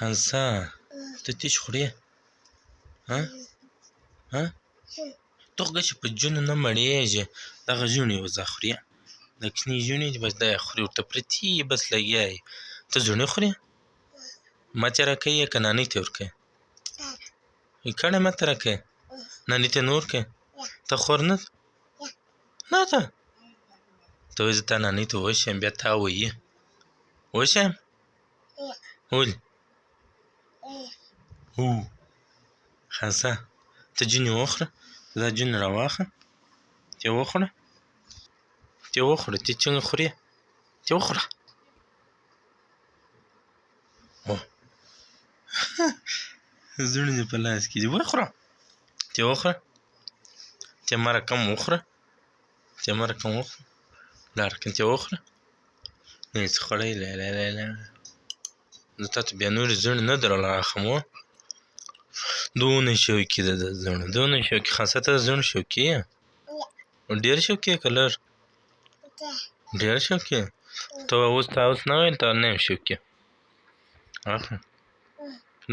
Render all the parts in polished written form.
خنسا ته تیش خورې ته خو چې په جونو نه مړېږې دغه ژوڼې وځه خورې د کوچني ژوڼې دي بس دا یې خورې ورته پرتې یې بس لګیا یې ته ژوڼې خورې ما ته یې راکوې که نانۍ ته یې ورکوې کڼې ما ته راکوې نانۍ ته یې نه ورکوې ته خور نه ده ته وایې زه تا نانۍ ته وشیم بیا تا ویي وشیم ولې خنسا ته جونې وخوره دا جونې راواخله ته یې وخوره ته یې وخوره ته څنګه خورې ته یې وخوره زړه دې په لاس کې دي وخوره ته یې وخوره ته یې ما رقم وخوره ته یې ما رقم وخوره دا رقم ته یې وخوره نه یې څه خوړی زه تا ته بیا نورې زړې نه در راخم دونه شوقي ده د زړه دونه شوقي خنسا ته د زړه شوقي یې ډېر شوقي یې که لږ ډېر شوقي یې ته اوس تا اوس نه ویل تا نه یم شوقي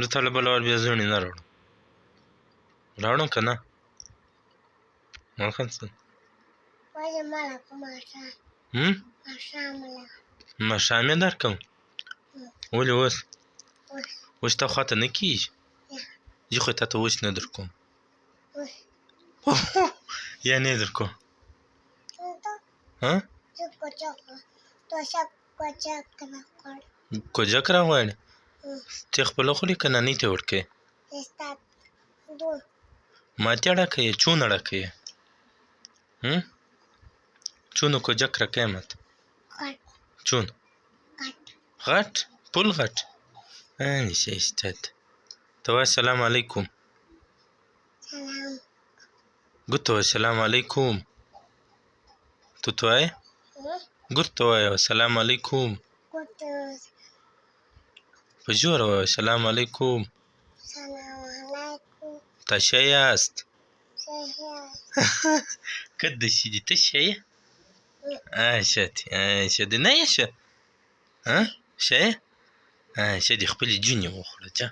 زه تا له بله وار بیا زړې نه راوړم راوړم که نه خنسا ماښام یې درکړم ولې اوس تا خوا ته نه کېږي زه خو یې تا ته اوس نه در کوم یا نه یې در کوم کوجک راغواړې ته یې خپله خورې که نانۍ ته یې ورکوې ما ته یې ډکوې چونه ډکوې چونه کوجک راکوې ما ته چون غټ پل غټ ښایسته ده ته وایه سلام علیکم ګوته وایه سلام علیکم توت وایه ګوته وایه سلام علیکم په زوره وایه سلام علیکم تا ښه یاست که داسې دي ته ښه یې ښه دې ښه دې نه یې ښه ښه یې ښه دې خپلې جونې وخوره ځه